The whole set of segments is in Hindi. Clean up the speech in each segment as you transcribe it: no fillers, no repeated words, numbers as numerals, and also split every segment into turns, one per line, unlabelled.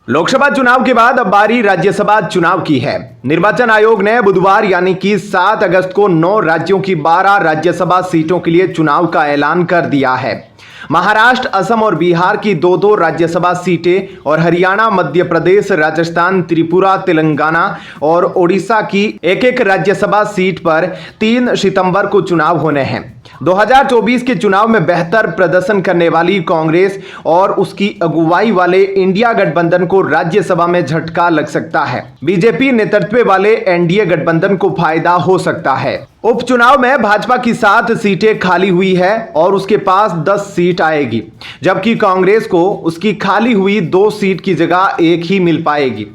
लोकसभा चुनाव के बाद अब बारी राज्यसभा चुनाव की है। निर्वाचन आयोग ने बुधवार यानी कि 7 अगस्त को 9 राज्यों की 12 राज्यसभा सीटों के लिए चुनाव का ऐलान कर दिया है। महाराष्ट्र, असम और बिहार की 2-2 राज्यसभा सीटें और हरियाणा, मध्य प्रदेश, राजस्थान, त्रिपुरा, तेलंगाना और ओडिशा की एक-एक राज्यसभा सीट पर 3 सितंबर को चुनाव होने हैं। 2024 के चुनाव में बेहतर प्रदर्शन करने वाली कांग्रेस और उसकी अगुवाई वाले इंडिया गठबंधन को राज्यसभा में झटका लग सकता है। बीजेपी नेतृत्व वाले एनडीए गठबंधन को फायदा हो सकता है। उपचुनाव में भाजपा की 7 सीटें खाली हुई है और उसके पास 10 सीट आएगी, जबकि कांग्रेस को उसकी खाली हुई 2 सीट की जगह एक ही मिल पाएगी।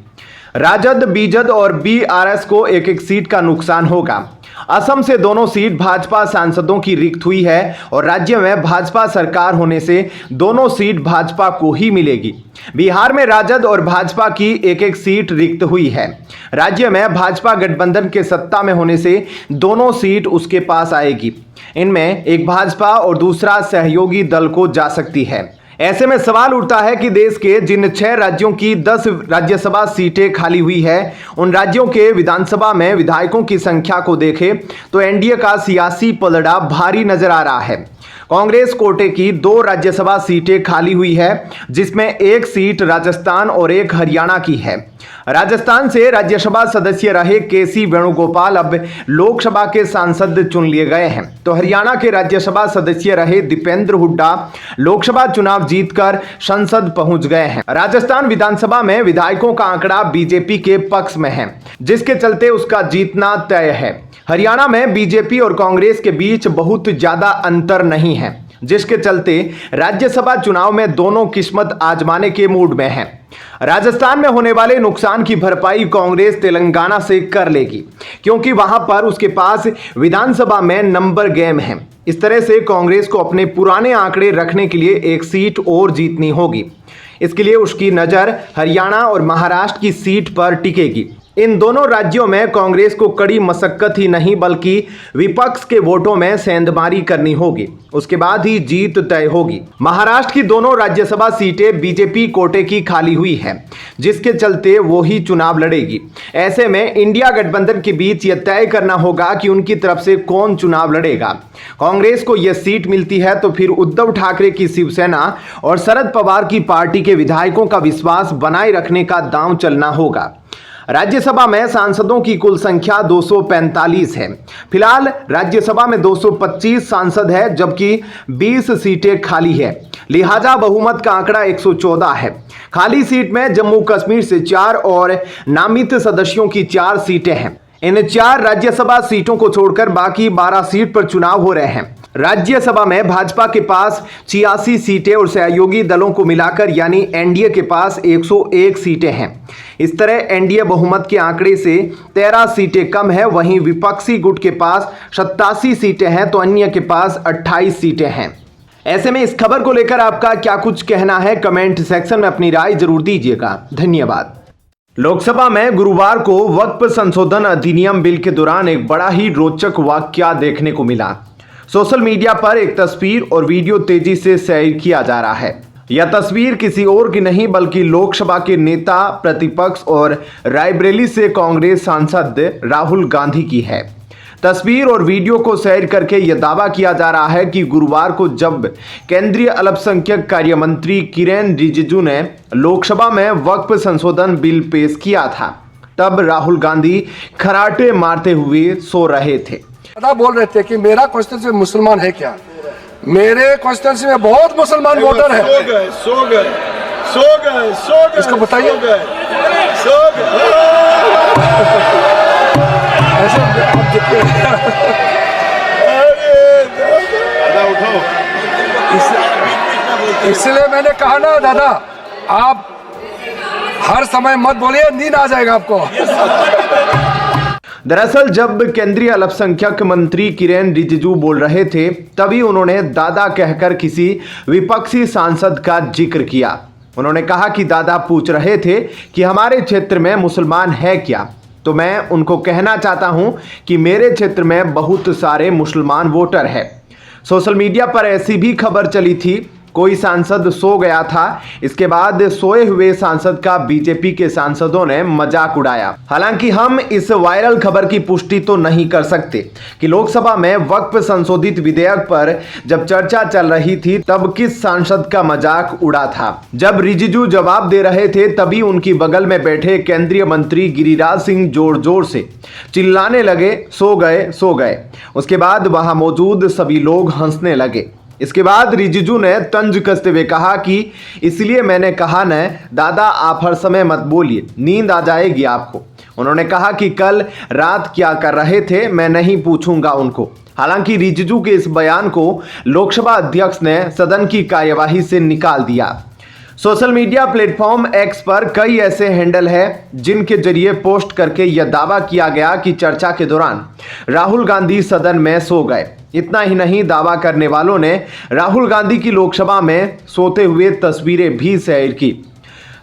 राजद, बीजद और बीआरएस को एक-एक सीट का नुकसान होगा। असम से दोनों सीट भाजपा सांसदों की रिक्त हुई है और राज्य में भाजपा सरकार होने से दोनों सीट भाजपा को ही मिलेगी। बिहार में राजद और भाजपा की एक-एक सीट रिक्त हुई है। राज्य में भाजपा गठबंधन के सत्ता में होने से दोनों सीट उसके पास आएगी। इनमें एक भाजपा और दूसरा सहयोगी दल को जा सकती है। ऐसे में सवाल उठता है कि देश के जिन 6 राज्यों की 10 राज्यसभा सीटें खाली हुई है, उन राज्यों के विधानसभा में विधायकों की संख्या को देखें तो एनडीए का सियासी पलड़ा भारी नजर आ रहा है। कांग्रेस कोटे की 2 राज्यसभा सीटें खाली हुई है, जिसमें एक सीट राजस्थान और एक हरियाणा की है। राजस्थान से राज्यसभा सदस्य रहे केसी वेणुगोपाल अब लोकसभा के सांसद चुन लिए गए हैं, तो हरियाणा के राज्यसभा सदस्य रहे दीपेंद्र हुड्डा लोकसभा चुनाव जीतकर संसद पहुंच गए हैं। राजस्थान विधानसभा में विधायकों का आंकड़ा बीजेपी के पक्ष में है, जिसके चलते उसका जीतना तय है। हरियाणा में बीजेपी और कांग्रेस के बीच बहुत ज्यादा अंतर नहीं है, जिसके चलते राज्यसभा चुनाव में दोनों किस्मत आजमाने के मूड में हैं। राजस्थान में होने वाले नुकसान की भरपाई कांग्रेस तेलंगाना से कर लेगी, क्योंकि वहां पर उसके पास विधानसभा में नंबर गेम है। इस तरह से कांग्रेस को अपने पुराने आंकड़े रखने के लिए एक सीट और जीतनी होगी। इसके लिए उसकी नजर हरियाणा और महाराष्ट्र की सीट पर टिकेगी। इन दोनों राज्यों में कांग्रेस को कड़ी मशक्कत ही नहीं बल्कि विपक्ष के वोटों में सेंधमारी करनी होगी, उसके बाद ही जीत तय होगी। महाराष्ट्र की दोनों राज्यसभा सीटें बीजेपी कोटे की खाली हुई है, जिसके चलते वो ही चुनाव लड़ेगी। ऐसे में इंडिया गठबंधन के बीच यह तय करना होगा कि उनकी तरफ से कौन चुनाव लड़ेगा। कांग्रेस को यह सीट मिलती है तो फिर उद्धव ठाकरे की शिवसेना और शरद पवार की पार्टी के विधायकों का विश्वास बनाए रखने का दांव चलना होगा। राज्यसभा में सांसदों की कुल संख्या 245 है। फिलहाल राज्यसभा में 225 सांसद है, जबकि 20 सीटें खाली है। लिहाजा बहुमत का आंकड़ा 114 है। खाली सीट में जम्मू कश्मीर से 4 और नामित सदस्यों की 4 सीटें हैं। इन 4 राज्यसभा सीटों को छोड़कर बाकी 12 सीट पर चुनाव हो रहे हैं। राज्यसभा में भाजपा के पास 86 सीटें और सहयोगी दलों को मिलाकर यानी एनडीए के पास 101 सीटें हैं। इस तरह एनडीए बहुमत के आंकड़े से 13 सीटें कम है। वहीं विपक्षी गुट के पास 87 सीटें हैं तो अन्य के पास 28 सीटें हैं। ऐसे में इस खबर को लेकर आपका क्या कुछ कहना है, कमेंट सेक्शन में अपनी राय जरूर दीजिएगा। धन्यवाद। लोकसभा में गुरुवार को वक्फ संशोधन अधिनियम बिल के दौरान एक बड़ा ही रोचक वाकया देखने को मिला। सोशल मीडिया पर एक तस्वीर और वीडियो तेजी से शेयर किया जा रहा है। यह तस्वीर किसी और की नहीं बल्कि लोकसभा के नेता प्रतिपक्ष और रायबरेली से कांग्रेस सांसद राहुल गांधी की है। तस्वीर और वीडियो को शेयर करके यह दावा किया जा रहा है कि गुरुवार को जब केंद्रीय अल्पसंख्यक कार्य मंत्री किरेन रिजिजू ने लोकसभा में वक्फ संशोधन बिल पेश किया था, तब राहुल गांधी खराटे मारते हुए सो रहे थे।
बोल रहे थे कि मेरा कॉन्स्टिट्यूंसी मुसलमान है क्या? मेरे कॉन्स्टिट्यूंसी में बहुत मुसलमान वोटर है।
सो गए।
इसको बताइए। इसलिए मैंने कहा ना दादा, आप हर समय मत बोलिए, नींद आ जाएगा आपको।
दरअसल जब केंद्रीय अल्पसंख्यक मंत्री किरेन रिजिजू बोल रहे थे, तभी उन्होंने दादा कहकर किसी विपक्षी सांसद का जिक्र किया। उन्होंने कहा कि दादा पूछ रहे थे कि हमारे क्षेत्र में मुसलमान है क्या, तो मैं उनको कहना चाहता हूं कि मेरे क्षेत्र में बहुत सारे मुसलमान वोटर हैं। सोशल मीडिया पर ऐसी भी खबर चली थी कोई सांसद सो गया था। इसके बाद सोए हुए सांसद का बीजेपी के सांसदों ने मजाक उड़ाया। हालांकि हम इस वायरल खबर की पुष्टि तो नहीं कर सकते कि लोकसभा में वक्फ संशोधित विधेयक पर जब चर्चा चल रही थी तब किस सांसद का मजाक उड़ा था। जब रिजिजू जवाब दे रहे थे तभी उनकी बगल में बैठे केंद्रीय मंत्री गिरिराज सिंह जोर जोर से चिल्लाने लगे, सो गए सो गए। उसके बाद वहां मौजूद सभी लोग हंसने लगे। इसके बाद रिजिजू ने तंज कसते हुए कहा कि इसलिए मैंने कहा न दादा आप हर समय मत बोलिए, नींद आ जाएगी आपको। उन्होंने कहा कि कल रात क्या कर रहे थे मैं नहीं पूछूंगा उनको। हालांकि रिजिजू के इस बयान को लोकसभा अध्यक्ष ने सदन की कार्यवाही से निकाल दिया। सोशल मीडिया प्लेटफॉर्म एक्स पर कई ऐसे हैंडल हैं जिनके जरिए पोस्ट करके यह दावा किया गया कि चर्चा के दौरान राहुल गांधी सदन में सो गए। इतना ही नहीं, दावा करने वालों ने राहुल गांधी की लोकसभा में सोते हुए तस्वीरें भी शेयर की।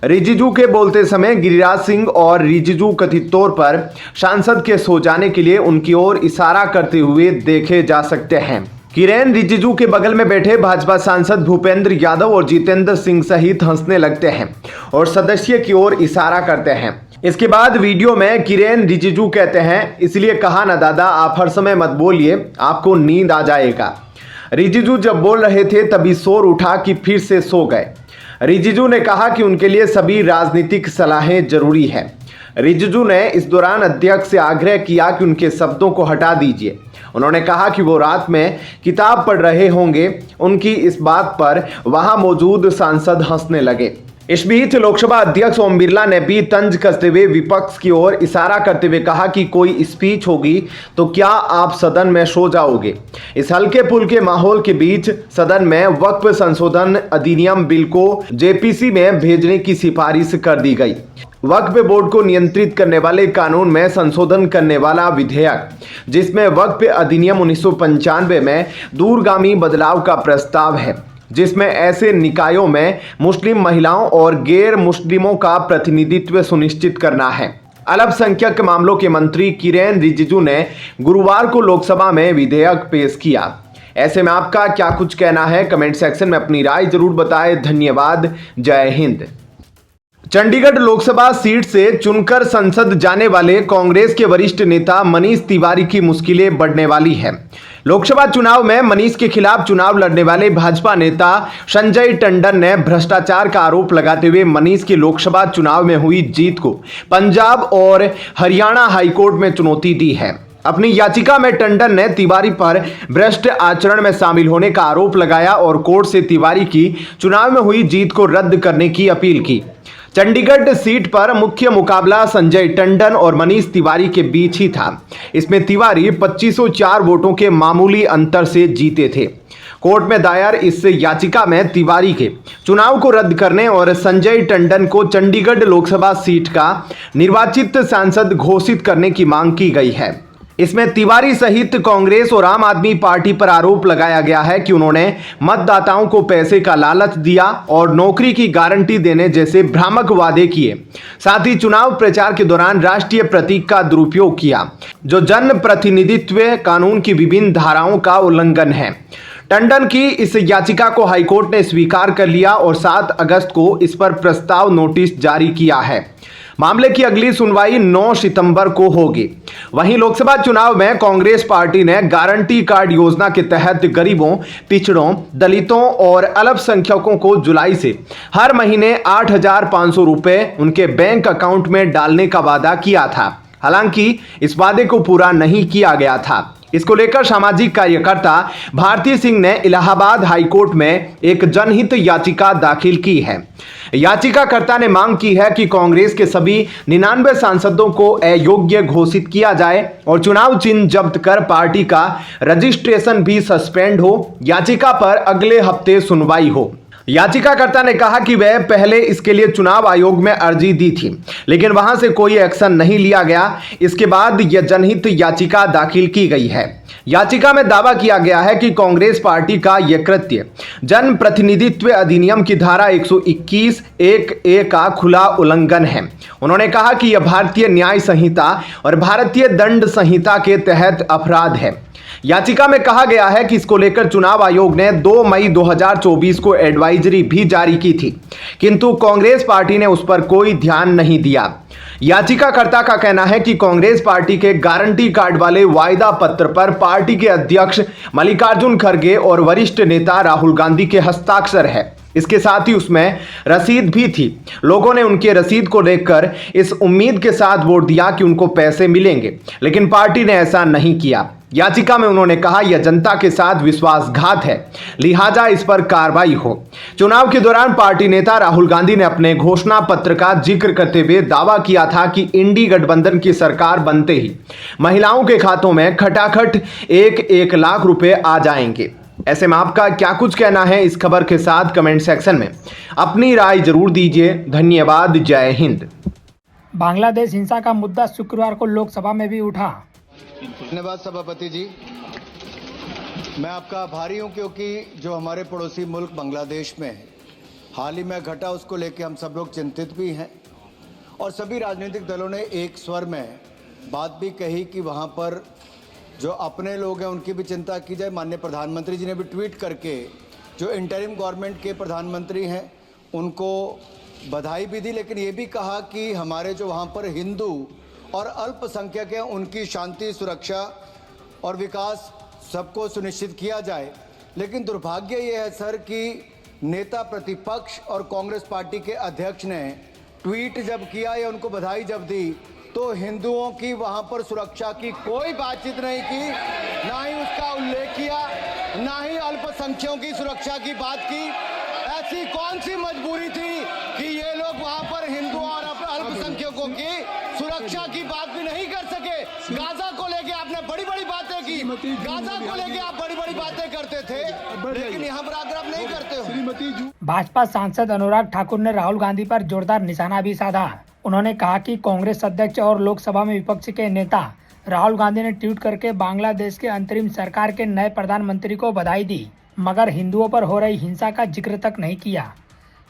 रिजिजू के बोलते समय गिरिराज सिंह और रिजिजू कथित तौर पर सांसद के सो जाने के लिए उनकी ओर इशारा करते हुए देखे जा सकते हैं। किरेन रिजिजू के बगल में बैठे भाजपा सांसद भूपेंद्र यादव और जितेंद्र सिंह सहित हंसने लगते हैं और सदस्य की ओर इशारा करते हैं। इसके बाद वीडियो में किरेन रिजिजू कहते हैं, इसलिए कहा ना दादा आप हर समय मत बोलिए, आपको नींद आ जाएगा। रिजिजू जब बोल रहे थे तभी शोर उठा कि फिर से सो गए। रिजिजू ने कहा कि उनके लिए सभी राजनीतिक सलाहें जरूरी है। रिजिजू ने इस दौरान अध्यक्ष से आग्रह किया कि उनके शब्दों को हटा दीजिए। उन्होंने कहा कि वो रात में किताब पढ़ रहे होंगे। उनकी इस बात पर वहां मौजूद सांसद हंसने लगे। इस बीच लोकसभा अध्यक्ष ओम बिरला ने भी तंज कसते हुए विपक्ष की ओर इशारा करते हुए कहा कि कोई स्पीच होगी तो क्या आप सदन में सो जाओगे। इस हल्के फुल्के माहौल के बीच सदन में वक्फ संशोधन अधिनियम बिल को जेपीसी में भेजने की सिफारिश कर दी गई। वक्फ बोर्ड को नियंत्रित करने वाले कानून में संशोधन करने वाला विधेयक, जिसमें वक्फ अधिनियम 1995 में दूरगामी बदलाव का प्रस्ताव है, जिसमें ऐसे निकायों में मुस्लिम महिलाओं और गैर मुस्लिमों का प्रतिनिधित्व सुनिश्चित करना है। अल्पसंख्यक मामलों के मंत्री किरेन रिजिजू ने गुरुवार को लोकसभा में विधेयक पेश किया। ऐसे में आपका क्या कुछ कहना है, कमेंट सेक्शन में अपनी राय जरूर बताएं। धन्यवाद। जय हिंद। चंडीगढ़ लोकसभा सीट से चुनकर संसद जाने वाले कांग्रेस के वरिष्ठ नेता मनीष तिवारी की मुश्किलें बढ़ने वाली है। लोकसभा चुनाव में मनीष के खिलाफ चुनाव लड़ने वाले भाजपा नेता संजय टंडन ने भ्रष्टाचार का आरोप लगाते हुए मनीष की लोकसभा चुनाव में हुई जीत को पंजाब और हरियाणा हाईकोर्ट में चुनौती दी है। अपनी याचिका में टंडन ने तिवारी पर भ्रष्ट आचरण में शामिल होने का आरोप लगाया और कोर्ट से तिवारी की चुनाव में हुई जीत को रद्द करने की अपील की। चंडीगढ़ सीट पर मुख्य मुकाबला संजय टंडन और मनीष तिवारी के बीच ही था। इसमें तिवारी 2504 वोटों के मामूली अंतर से जीते थे। कोर्ट में दायर इस याचिका में तिवारी के चुनाव को रद्द करने और संजय टंडन को चंडीगढ़ लोकसभा सीट का निर्वाचित सांसद घोषित करने की मांग की गई है। इसमें तिवारी सहित कांग्रेस और आम आदमी पार्टी पर आरोप लगाया गया है कि उन्होंने मतदाताओं को पैसे का लालच दिया और नौकरी की गारंटी देने जैसे भ्रामक वादे किए। साथ ही चुनाव प्रचार के दौरान राष्ट्रीय प्रतीक का दुरुपयोग किया, जो जन प्रतिनिधित्व कानून की विभिन्न धाराओं का उल्लंघन है। टंडन की इस याचिका को हाईकोर्ट ने स्वीकार कर लिया और 7 अगस्त को इस पर प्रस्ताव नोटिस जारी किया है। मामले की अगली सुनवाई 9 सितंबर को होगी। वहीं लोकसभा चुनाव में कांग्रेस पार्टी ने गारंटी कार्ड योजना के तहत गरीबों, पिछड़ों, दलितों और अल्पसंख्यकों को जुलाई से हर महीने 8,500 रुपए उनके बैंक अकाउंट में डालने का वादा किया था। हालांकि इस वादे को पूरा नहीं किया गया था। इसको लेकर सामाजिक कार्यकर्ता भारती सिंह ने इलाहाबाद हाईकोर्ट में एक जनहित याचिका दाखिल की है। याचिकाकर्ता ने मांग की है कि कांग्रेस के सभी 99 सांसदों को अयोग्य घोषित किया जाए और चुनाव चिन्ह जब्त कर पार्टी का रजिस्ट्रेशन भी सस्पेंड हो। याचिका पर अगले हफ्ते सुनवाई हो। याचिकाकर्ता ने कहा कि वह पहले इसके लिए चुनाव आयोग में अर्जी दी थी, लेकिन वहां से कोई एक्शन नहीं लिया गया। इसके बाद यह जनहित याचिका दाखिल की गई है। याचिका में दावा किया गया है कि कांग्रेस पार्टी का यह कृत्य जन प्रतिनिधित्व अधिनियम की धारा 121(1)(a) का खुला उल्लंघन है। उन्होंने कहा कि यह भारतीय न्याय संहिता और भारतीय दंड संहिता के तहत अपराध है। याचिका में कहा गया है कि इसको लेकर चुनाव आयोग ने 2 मई 2024 को एडवाइजरी भी जारी की थी, किंतु कांग्रेस पार्टी ने उस पर कोई ध्यान नहीं दिया। याचिकाकर्ता का कहना है कि कांग्रेस पार्टी के गारंटी कार्ड वाले वायदा पत्र पर पार्टी के अध्यक्ष मल्लिकार्जुन खड़गे और वरिष्ठ नेता राहुल गांधी के हस्ताक्षर है। इसके साथ ही उसमें रसीद भी थी। लोगों ने उनके रसीद को देखकर इस उम्मीद के साथ वोट दिया कि उनको पैसे मिलेंगे, लेकिन पार्टी ने ऐसा नहीं किया। याचिका में उन्होंने कहा यह जनता के साथ विश्वासघात है, लिहाजा इस पर कार्रवाई हो। चुनाव के दौरान पार्टी नेता राहुल गांधी ने अपने घोषणा पत्र का जिक्र करते हुए दावा किया था कि इंडी गठबंधन की सरकार बनते ही महिलाओं के खातों में खटाखट 1 लाख रुपए आ जाएंगे। ऐसे में आपका क्या कुछ कहना है इस खबर के साथ कमेंट सेक्शन में अपनी राय जरूर दीजिए। धन्यवाद। जय हिंद।
बांग्लादेश हिंसा का मुद्दा शुक्रवार को लोकसभा में भी उठा।
धन्यवाद सभापति जी। मैं आपका आभारी हूं क्योंकि जो हमारे पड़ोसी मुल्क बांग्लादेश में हाल ही में घटा उसको लेकर हम सब लोग चिंतित भी हैं और सभी राजनीतिक दलों ने एक स्वर में बात भी कही कि वहां पर जो अपने लोग हैं उनकी भी चिंता की जाए। माननीय प्रधानमंत्री जी ने भी ट्वीट करके जो इंटरिम गवर्नमेंट के प्रधानमंत्री हैं उनको बधाई भी दी, लेकिन ये भी कहा कि हमारे जो वहाँ पर हिंदू और अल्पसंख्यक हैं उनकी शांति, सुरक्षा और विकास सबको सुनिश्चित किया जाए। लेकिन दुर्भाग्य ये है सर कि नेता प्रतिपक्ष और कांग्रेस पार्टी के अध्यक्ष ने ट्वीट जब किया या उनको बधाई जब दी तो हिंदुओं की वहां पर सुरक्षा की कोई बातचीत नहीं की, ना ही उसका उल्लेख किया, ना ही अल्पसंख्यकों की सुरक्षा की बात की। ऐसी कौन सी मजबूरी थी कि ये लोग वहां पर हिंदुओं और अल्पसंख्यकों की सुरक्षा की बात भी नहीं कर सके। गाजा को लेके आपने बड़ी बड़ी बातें की, गाजा को लेके आप बड़ी बड़ी बातें करते थे, लेकिन यहाँ पर आकर आप नहीं करते हो।
भाजपा सांसद अनुराग ठाकुर ने राहुल गांधी पर जोरदार निशाना भी साधा। उन्होंने कहा कि कांग्रेस अध्यक्ष और लोकसभा में विपक्ष के नेता राहुल गांधी ने ट्वीट करके बांग्लादेश के अंतरिम सरकार के नए प्रधानमंत्री को बधाई दी, मगर हिंदुओं पर हो रही हिंसा का जिक्र तक नहीं किया।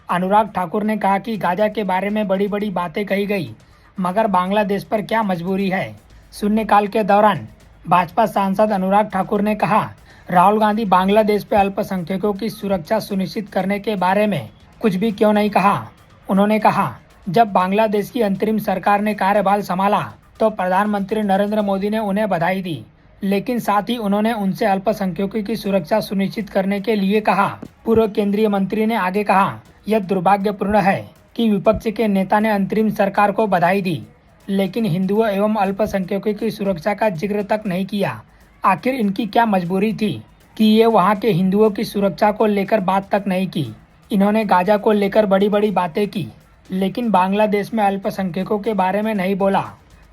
अनुराग ठाकुर ने कहा कि गाजा के बारे में बड़ी बड़ी बातें कही गई, मगर बांग्लादेश पर क्या मजबूरी है। शून्यकाल के दौरान भाजपा सांसद अनुराग ठाकुर ने कहा राहुल गांधी बांग्लादेश पे अल्पसंख्यकों की सुरक्षा सुनिश्चित करने के बारे में कुछ भी क्यों नहीं कहा। उन्होंने कहा जब बांग्लादेश की अंतरिम सरकार ने कार्यभार संभाला तो प्रधानमंत्री नरेंद्र मोदी ने उन्हें बधाई दी, लेकिन साथ ही उन्होंने उनसे अल्पसंख्यकों की सुरक्षा सुनिश्चित करने के लिए कहा। पूर्व केंद्रीय मंत्री ने आगे कहा यह दुर्भाग्यपूर्ण है कि विपक्ष के नेता ने अंतरिम सरकार को बधाई दी, लेकिन हिंदुओं एवं अल्पसंख्यकों की सुरक्षा का जिक्र तक नहीं किया। आखिर इनकी क्या मजबूरी थी कि ये वहाँ के हिंदुओं की सुरक्षा को लेकर बात तक नहीं की। इन्होंने गाजा को लेकर बड़ी बड़ी बातें की, लेकिन बांग्लादेश में अल्पसंख्यकों के बारे में नहीं बोला।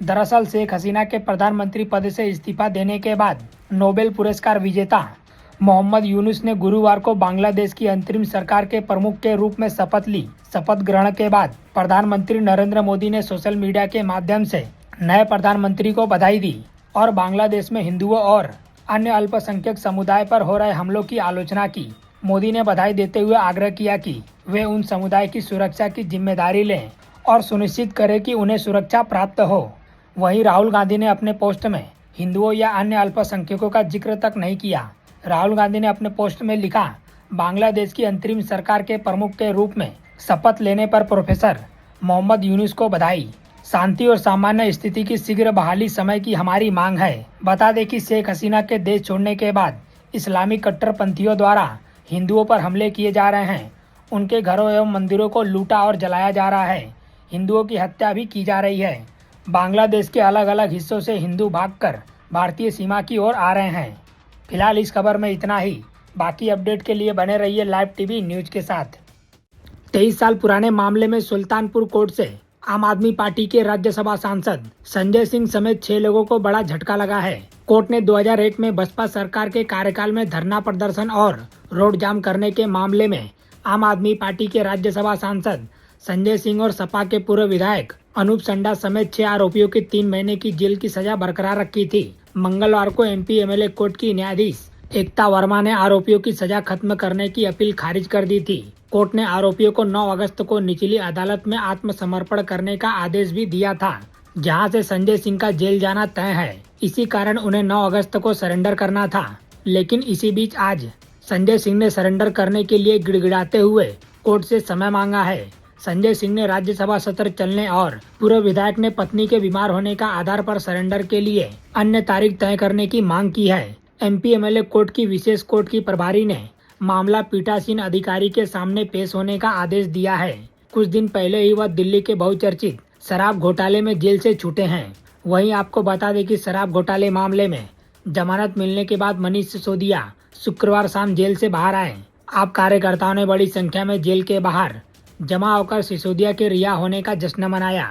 दरअसल शेख हसीना के प्रधानमंत्री पद से इस्तीफा देने के बाद नोबेल पुरस्कार विजेता मोहम्मद यूनुस ने गुरुवार को बांग्लादेश की अंतरिम सरकार के प्रमुख के रूप में शपथ ली। शपथ ग्रहण के बाद प्रधानमंत्री नरेंद्र मोदी ने सोशल मीडिया के माध्यम से नए प्रधानमंत्री को बधाई दी और बांग्लादेश में हिंदुओं और अन्य अल्पसंख्यक समुदाय पर हो रहे हमलों की आलोचना की। मोदी ने बधाई देते हुए आग्रह किया कि वे उन समुदाय की सुरक्षा की जिम्मेदारी लें और सुनिश्चित करें कि उन्हें सुरक्षा प्राप्त हो। वहीं राहुल गांधी ने अपने पोस्ट में हिंदुओं या अन्य अल्पसंख्यकों का जिक्र तक नहीं किया। राहुल गांधी ने अपने पोस्ट में लिखा बांग्लादेश की अंतरिम सरकार के प्रमुख के रूप में शपथ लेने पर प्रोफेसर मोहम्मद यूनुस को बधाई। शांति और सामान्य स्थिति की शीघ्र बहाली समय की हमारी मांग है। बता दें कि शेख हसीना के देश छोड़ने के बाद इस्लामिक कट्टरपंथियों द्वारा हिंदुओं पर हमले किए जा रहे हैं। उनके घरों एवं मंदिरों को लूटा और जलाया जा रहा है। हिंदुओं की हत्या भी की जा रही है। बांग्लादेश के अलग अलग हिस्सों से हिंदू भागकर भारतीय सीमा की ओर आ रहे हैं। फिलहाल इस खबर में इतना ही। बाकी अपडेट के लिए बने रहिए लाइव टीवी न्यूज के साथ। 23 साल पुराने मामले में सुल्तानपुर कोर्ट से आम आदमी पार्टी के राज्यसभा सांसद संजय सिंह समेत 6 लोगों को बड़ा झटका लगा है। कोर्ट ने 2001 में बसपा सरकार के कार्यकाल में धरना प्रदर्शन और रोड जाम करने के मामले में आम आदमी पार्टी के राज्यसभा सांसद संजय सिंह और सपा के पूर्व विधायक अनूप संडा समेत 6 आरोपियों की 3 महीने की जेल की सजा बरकरार रखी थी। मंगलवार को एमपी एमएलए कोर्ट की न्यायाधीश एकता वर्मा ने आरोपियों की सजा खत्म करने की अपील खारिज कर दी थी। कोर्ट ने आरोपियों को 9 अगस्त को निचली अदालत में आत्मसमर्पण करने का आदेश भी दिया था, जहां से संजय सिंह का जेल जाना तय है। इसी कारण उन्हें 9 अगस्त को सरेंडर करना था। लेकिन इसी बीच आज संजय सिंह ने सरेंडर करने के लिए गिड़गिड़ाते हुए कोर्ट से समय मांगा है। संजय सिंह ने राज्यसभा सत्र चलने और पूर्व विधायक ने पत्नी के बीमार होने का आधार पर सरेंडर के लिए अन्य तारीख तय करने की मांग की है। MP MLA कोर्ट की विशेष कोर्ट की प्रभारी ने मामला पीठासीन अधिकारी के सामने पेश होने का आदेश दिया है। कुछ दिन पहले ही वह दिल्ली के बहुचर्चित शराब घोटाले में जेल से छूटे हैं। वहीं आपको बता दें कि शराब घोटाले मामले में जमानत मिलने के बाद मनीष सिसोदिया शुक्रवार शाम जेल से बाहर आए। आप कार्यकर्ताओं ने बड़ी संख्या में जेल के बाहर जमा होकर सिसोदिया के रिहा होने का जश्न मनाया।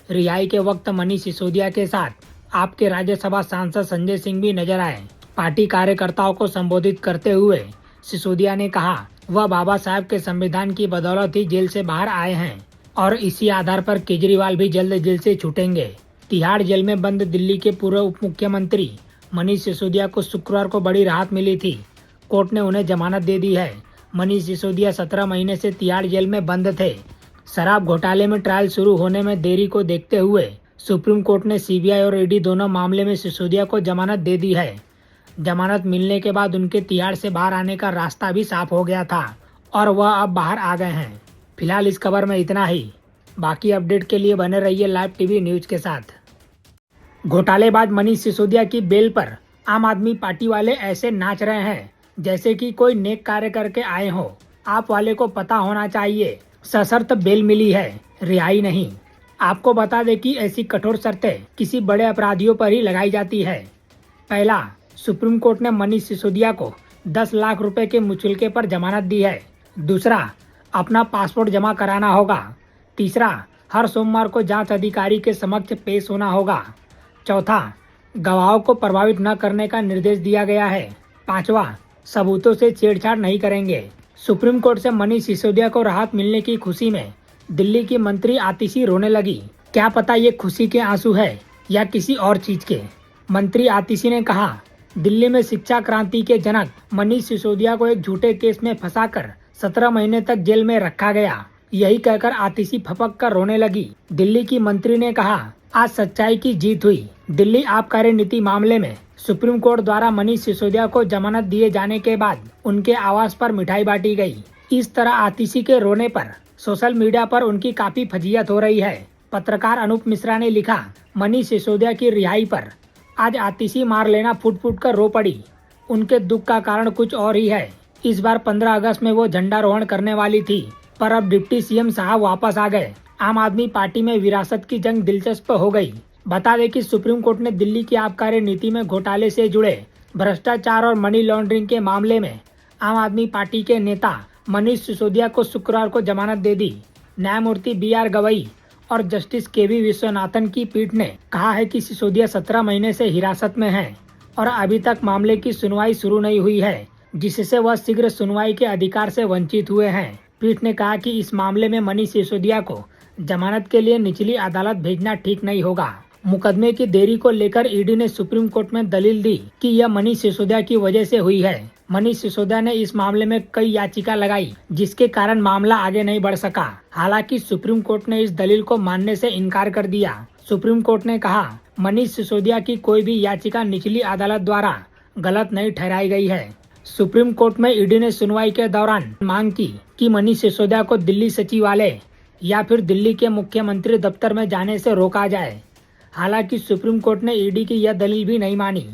रिहाई के वक्त मनीष सिसोदिया के साथ आपके राज्यसभा सांसद संजय सिंह भी नजर आए। पार्टी कार्यकर्ताओं को संबोधित करते हुए सिसोदिया ने कहा वह बाबा साहब के संविधान की बदौलत ही जेल से बाहर आए हैं और इसी आधार पर केजरीवाल भी जल्द जेल से छूटेंगे। तिहाड़ जेल में बंद दिल्ली के पूर्व उप मुख्यमंत्री मनीष सिसोदिया को शुक्रवार को बड़ी राहत मिली थी। कोर्ट ने उन्हें जमानत दे दी है। मनीष सिसोदिया 17 महीने से तिहाड़ जेल में बंद थे। शराब घोटाले में ट्रायल शुरू होने में देरी को देखते हुए सुप्रीम कोर्ट ने CBI और ED दोनों मामले में सिसोदिया को जमानत दे दी है। जमानत मिलने के बाद उनके तिहाड़ से बाहर आने का रास्ता भी साफ हो गया था और वह अब बाहर आ गए हैं। फिलहाल इस खबर में इतना ही। बाकी अपडेट के लिए बने रहिए लाइव TV न्यूज के साथ। घोटालेबाज मनीष सिसोदिया की बेल पर आम आदमी पार्टी वाले ऐसे नाच रहे हैं जैसे कि कोई नेक कार्य करके आए हो। आप वाले को पता होना चाहिए सशर्त बेल मिली है, रिहाई नहीं। आपको बता दें कि ऐसी कठोर शर्तें किसी बड़े अपराधियों पर ही लगाई जाती है। पहला, सुप्रीम कोर्ट ने मनीष सिसोदिया को 10 लाख रुपए के मुचलके पर जमानत दी है। दूसरा, अपना पासपोर्ट जमा कराना होगा। तीसरा, हर सोमवार को जांच अधिकारी के समक्ष पेश होना होगा। चौथा, गवाहों को प्रभावित न करने का निर्देश दिया गया है। पांचवा, सबूतों से छेड़छाड़ नहीं करेंगे। सुप्रीम कोर्ट से मनीष सिसोदिया को राहत मिलने की खुशी में दिल्ली की मंत्री आतिशी रोने लगी। क्या पता ये खुशी के आंसू है या किसी और चीज के। मंत्री आतिशी ने कहा, दिल्ली में शिक्षा क्रांति के जनक मनीष सिसोदिया को एक झूठे केस में फंसाकर 17 महीने तक जेल में रखा गया। यही कहकर आतिशी फपक कर रोने लगी। दिल्ली की मंत्री ने कहा, आज सच्चाई की जीत हुई। दिल्ली आबकारी नीति मामले में सुप्रीम कोर्ट द्वारा मनीष सिसोदिया को जमानत दिए जाने के बाद उनके आवास पर मिठाई बांटी गई। इस तरह आतिशी के रोने पर सोशल मीडिया पर उनकी काफी फजीयत हो रही है। पत्रकार अनूप मिश्रा ने लिखा, मनीष सिसोदिया की रिहाई पर आज आतिशी मार लेना फुट फुट कर रो पड़ी। उनके दुख का कारण कुछ और ही है। इस बार 15 अगस्त में वो झंडारोहण करने वाली थी, पर अब डिप्टी CM साहब वापस आ गए। आम आदमी पार्टी में विरासत की जंग दिलचस्प हो गई। बता दें कि सुप्रीम कोर्ट ने दिल्ली की आबकारी नीति में घोटाले से जुड़े भ्रष्टाचार और मनी लॉन्ड्रिंग के मामले में आम आदमी पार्टी के नेता मनीष सिसोदिया को शुक्रवार को जमानत दे दी। न्यायमूर्ति BR गवई और जस्टिस KV विश्वनाथन की पीठ ने कहा है कि सिसोदिया 17 महीने से हिरासत में हैं और अभी तक मामले की सुनवाई शुरू नहीं हुई है, जिससे वह शीघ्र सुनवाई के अधिकार से वंचित हुए हैं। पीठ ने कहा कि इस मामले में मनीष सिसोदिया को जमानत के लिए निचली अदालत भेजना ठीक नहीं होगा। मुकदमे की देरी को लेकर ED ने सुप्रीम कोर्ट में दलील दी कि यह मनीष सिसोदिया की वजह से हुई है। मनीष सिसोदिया ने इस मामले में कई याचिका लगाई, जिसके कारण मामला आगे नहीं बढ़ सका। हालांकि सुप्रीम कोर्ट ने इस दलील को मानने से इनकार कर दिया। सुप्रीम कोर्ट ने कहा, मनीष सिसोदिया की कोई भी याचिका निचली अदालत द्वारा गलत नहीं ठहराई गई है। सुप्रीम कोर्ट में ED ने सुनवाई के दौरान मांग की कि मनीष सिसोदिया को दिल्ली सचिवालय या फिर दिल्ली के मुख्यमंत्री दफ्तर में जाने से रोका जाए। हालांकि सुप्रीम कोर्ट ने ED की यह दलील भी नहीं मानी।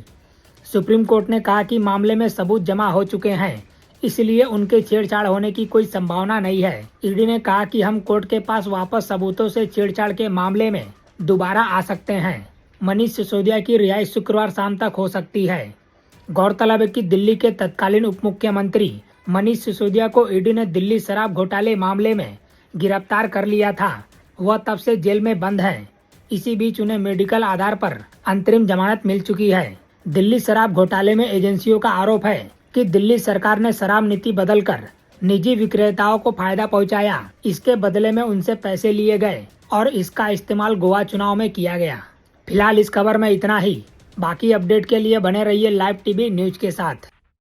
सुप्रीम कोर्ट ने कहा कि मामले में सबूत जमा हो चुके हैं, इसलिए उनके छेड़छाड़ होने की कोई संभावना नहीं है। ED ने कहा कि हम कोर्ट के पास वापस सबूतों से छेड़छाड़ के मामले में दोबारा आ सकते हैं। मनीष सिसोदिया की रिहाई शुक्रवार शाम तक हो सकती है। गौरतलब है कि दिल्ली के तत्कालीन उप मुख्यमंत्री मनीष सिसोदिया को ED ने दिल्ली शराब घोटाले मामले में गिरफ्तार कर लिया था। वह तब से जेल में बंद है। इसी बीच उन्हें मेडिकल आधार पर अंतरिम जमानत मिल चुकी है। दिल्ली शराब घोटाले में एजेंसियों का आरोप है कि दिल्ली सरकार ने शराब नीति बदलकर निजी विक्रेताओं को फायदा पहुंचाया। इसके बदले में उनसे पैसे लिए गए और इसका इस्तेमाल गोवा चुनाव में किया गया। फिलहाल इस खबर में इतना ही। बाकी अपडेट के लिए बने रहिए लाइव TV न्यूज के साथ।